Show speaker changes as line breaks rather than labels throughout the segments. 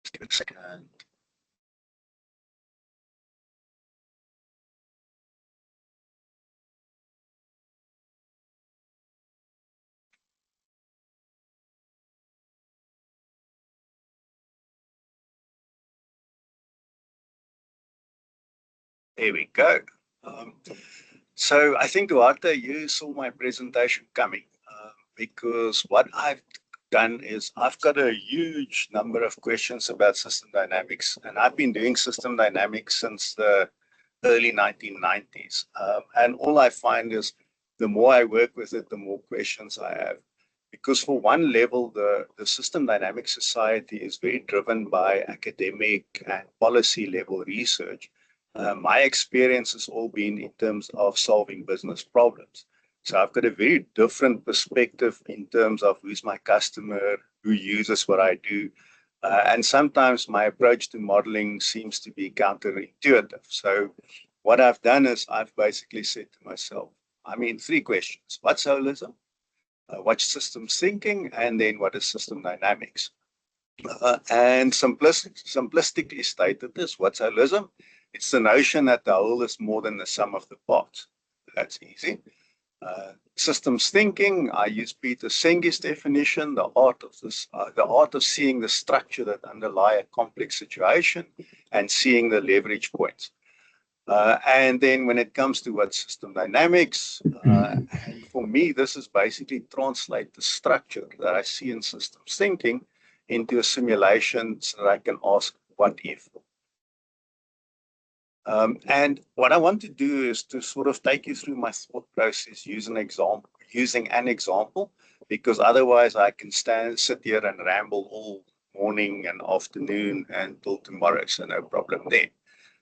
Just give it a second. There we go. Um, so I think, Duarte, you saw my presentation coming because what I've done is I've got a huge number of questions about system dynamics, and I've been doing system dynamics since the early 1990s. And all I find is the more I work with it, the more questions I have. Because for one level, the System Dynamics Society is very driven by academic and policy level research. My experience has all been in terms of solving business problems. So I've got a very different perspective in terms of who's my customer, who uses what I do. And sometimes my approach to modeling seems to be counterintuitive. So what I've done is I've basically said to myself, three questions. What's holism? What's systems thinking? And then what is system dynamics? And simplistically stated this, what's holism? It's the notion that the whole is more than the sum of the parts. That's easy. Systems thinking, I use Peter Senge's definition, the art of seeing the structure that underlie a complex situation and seeing the leverage points. And then when it comes to what system dynamics, and for me, this is basically translate the structure that I see in systems thinking into a simulation so that I can ask what if. And what I want to do is to sort of take you through my thought process using an example, because otherwise I can sit here and ramble all morning and afternoon until tomorrow, so no problem there.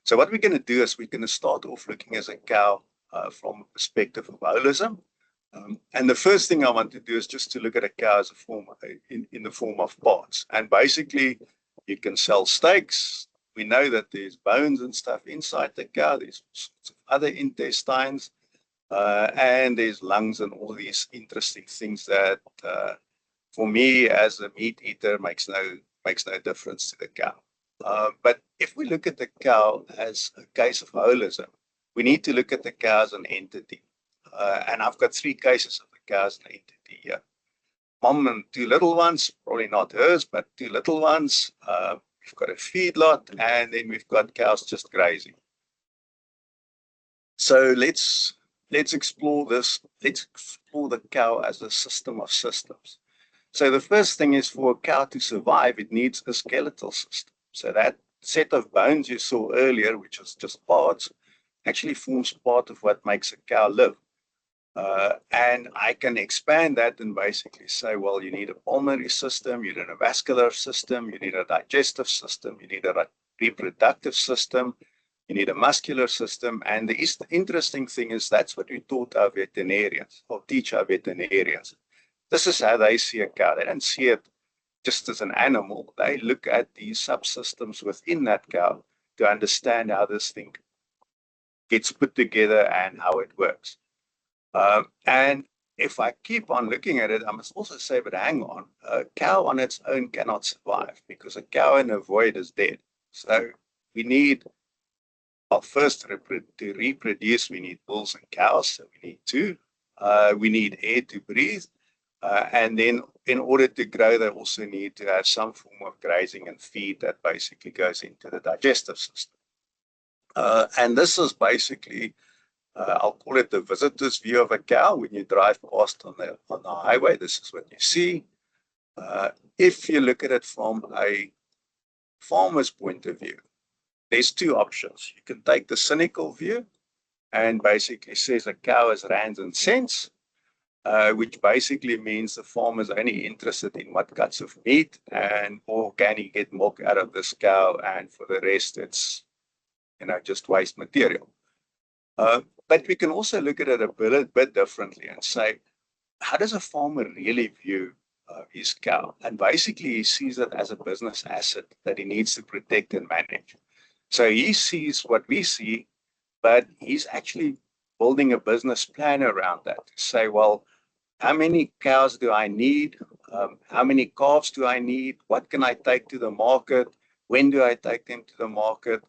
So what we're going to do is we're going to start off looking as a cow from a perspective of holism. And the first thing I want to do is just to look at a cow as a form in the form of parts. And basically, you can sell steaks. We know that there's bones and stuff inside the cow. There's sorts of other intestines, and there's lungs and all these interesting things that, for me as a meat eater, makes no difference to the cow. But if we look at the cow as a case of holism, we need to look at the cow as an entity. And I've got three cases of the cow as an entity here. Mom and two little ones, probably not hers, but two little ones. We've got a feedlot, and then we've got cows just grazing. So let's explore this. Let's explore the cow as a system of systems. So the first thing is, for a cow to survive, it needs a skeletal system. So that set of bones you saw earlier, which was just parts, actually forms part of what makes a cow live. And I can expand that and basically say, well, you need a pulmonary system, you need a vascular system, you need a digestive system, you need a reproductive system, you need a muscular system. And the interesting thing is that's what we taught our veterinarians, or teach our veterinarians. This is how they see a cow. They don't see it just as an animal. They look at these subsystems within that cow to understand how this thing gets put together and how it works. And if I keep on looking at it, I must also say, but hang on, a cow on its own cannot survive, because a cow in a void is dead. So we need, well, first to reproduce, we need bulls and cows, so we need two. We need air to breathe. And then in order to grow, they also need to have some form of grazing and feed that basically goes into the digestive system. And this is basically, I'll call it the visitor's view of a cow. When you drive past on the highway, this is what you see. If you look at it from a farmer's point of view, there's two options. You can take the cynical view and basically says a cow is rands and cents, which basically means the farmer is only interested in what cuts of meat, and or can he get milk out of this cow, and for the rest it's just waste material. But we can also look at it a bit differently and say, how does a farmer really view his cow? And basically he sees it as a business asset that he needs to protect and manage. So he sees what we see, but he's actually building a business plan around that to say, well, how many cows do I need? How many calves do I need? What can I take to the market? When do I take them to the market?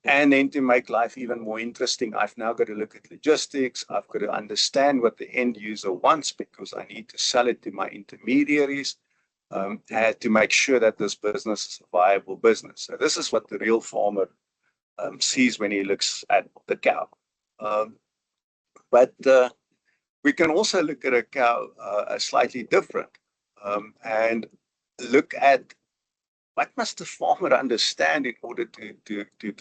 And then to make life even more interesting, I've now got to look at logistics. I've got to understand what the end user wants because I need to sell it to my intermediaries to make sure that this business is a viable business. So this is what the real farmer sees when he looks at the cow. But we can also look at a cow slightly different and look at what must the farmer understand in order to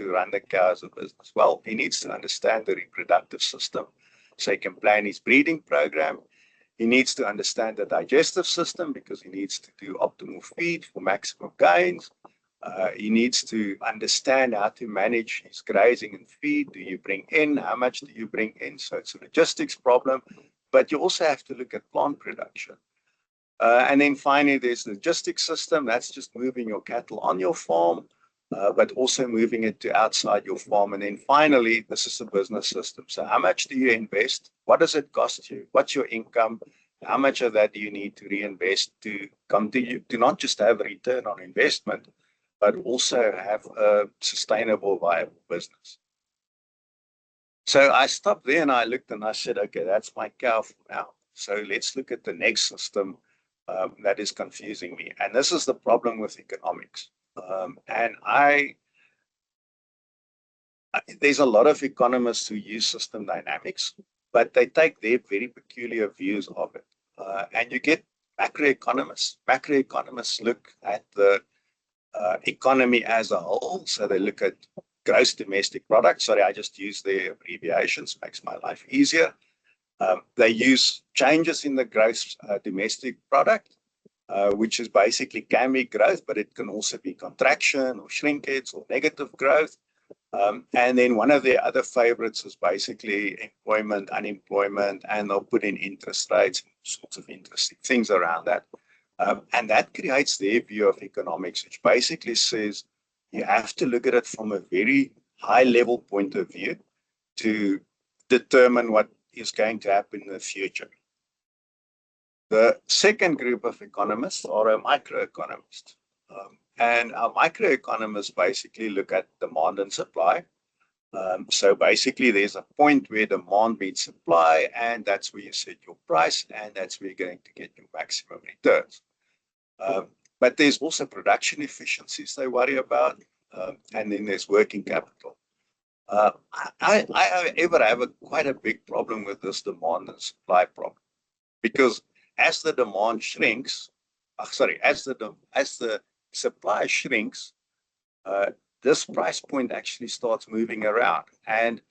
run the cow as a business? Well, he needs to understand the reproductive system so he can plan his breeding program. He needs to understand the digestive system because he needs to do optimal feed for maximum gains. He needs to understand how to manage his grazing and feed. Do you bring in? How much do you bring in? So it's a logistics problem, but you also have to look at plant production. And then finally, there's the logistics system. That's just moving your cattle on your farm, but also moving it to outside your farm. And then finally, this is the business system. So how much do you invest? What does it cost you? What's your income? How much of that do you need to reinvest to continue to not just have a return on investment, but also have a sustainable, viable business? So I stopped there and I looked and I said, okay, that's my cow for now. So let's look at the next system that is confusing me. And this is the problem with economics. There's a lot of economists who use system dynamics, but they take their very peculiar views of it. And you get macroeconomists. Macroeconomists look at the economy as a whole. So they look at gross domestic product. Sorry, I just use their abbreviations, makes my life easier. They use changes in the gross domestic product, which is basically can be growth, but it can also be contraction or shrinkage or negative growth. And then one of their other favorites is basically employment, unemployment, and they'll put in interest rates, sorts of interesting things around that. And that creates their view of economics, which basically says you have to look at it from a very high level point of view to determine what is going to happen in the future. The second group of economists are a microeconomist. And our microeconomists basically look at demand and supply. So basically, there's a point where demand meets supply, and that's where you set your price, and that's where you're going to get your maximum returns. But there's also production efficiencies they worry about, and then there's working capital. I however, have quite a big problem with this demand and supply problem because as the demand shrinks, as the supply shrinks, this price point actually starts moving around. And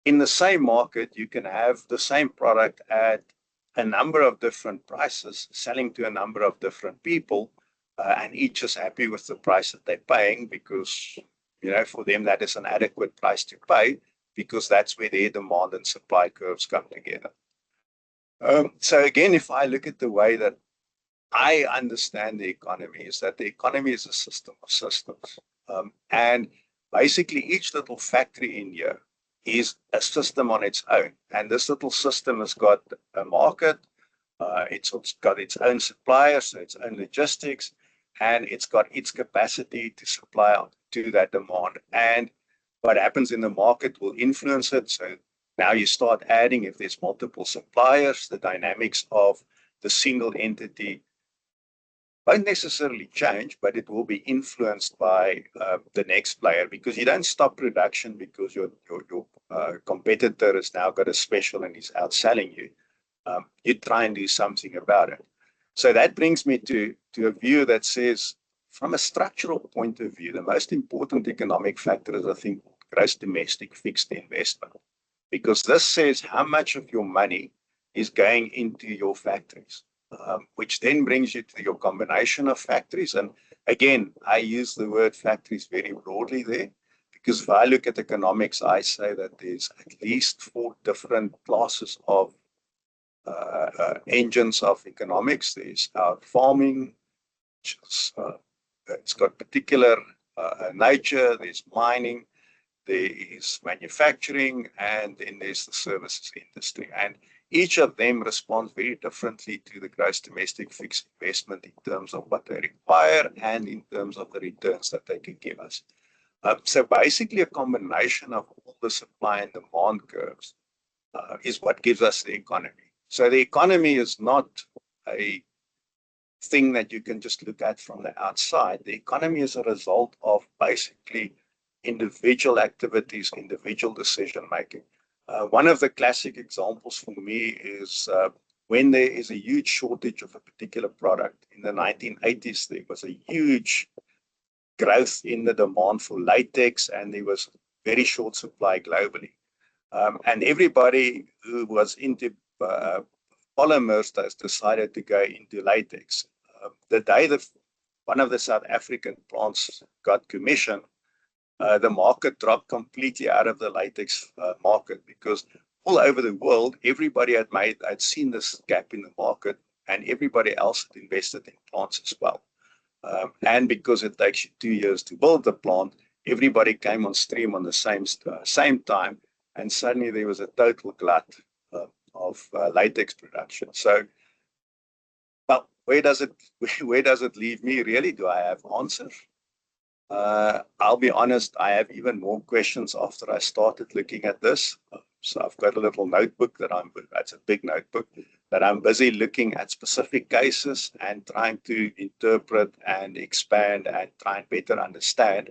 in the same market, you can have the same product at a number of different prices, selling to a number of different people, and each is happy with the price that they're paying because, for them, that is an adequate price to pay because that's where their demand and supply curves come together. So again, if I look at the way that I understand the economy, is that the economy is a system of systems. And basically, each little factory in here is a system on its own. And this little system has got a market, it's got its own suppliers, so its own logistics, and it's got its capacity to supply out to that demand. And what happens in the market will influence it. So now you start adding, if there's multiple suppliers, the dynamics of the single entity won't necessarily change, but it will be influenced by the next player because you don't stop production because your competitor has now got a special and is outselling you. You try and do something about it. So that brings me to a view that says, from a structural point of view, the most important economic factor is, I think, gross domestic fixed investment, because this says how much of your money is going into your factories. Which then brings you to your combination of factories. And again, I use the word factories very broadly there, because if I look at economics, I say that there's at least 4 different classes of engines of economics. There's farming, which is, it's got particular nature. There's mining, there is manufacturing, and then there's the services industry. And each of them responds very differently to the gross domestic fixed investment in terms of what they require and in terms of the returns that they can give us. So basically, a combination of all the supply and demand curves is what gives us the economy. So the economy is not a thing that you can just look at from the outside. The economy is a result of basically individual activities, individual decision making. One of the classic examples for me is when there is a huge shortage of a particular product. In the 1980s, there was a huge growth in the demand for latex, and there was very short supply globally. And everybody who was into polymers has decided to go into latex. The day that one of the South African plants got commissioned, the market dropped completely out of the latex market because all over the world, everybody had seen this gap in the market, and everybody else had invested in plants as well. And because it takes you 2 years to build the plant, everybody came on stream on the same time, and suddenly there was a total glut of latex production. So, well, where does it leave me? Really, do I have answers? I'll be honest, I have even more questions after I started looking at this. So I've got a little notebook that's a big notebook, that I'm busy looking at specific cases and trying to interpret and expand and try and better understand.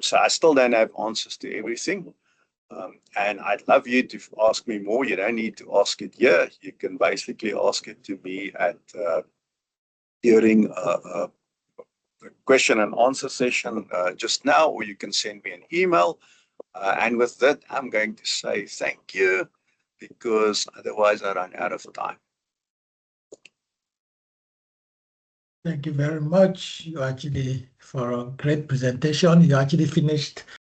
So I still don't have answers to everything. And I'd love you to ask me more. You don't need to ask it here. You can basically ask it to me at during the question and answer session just now, or you can send me an email. And with that, I'm going to say thank you, because otherwise I run out of time.
Thank you very much. You actually, for a great presentation, you actually finished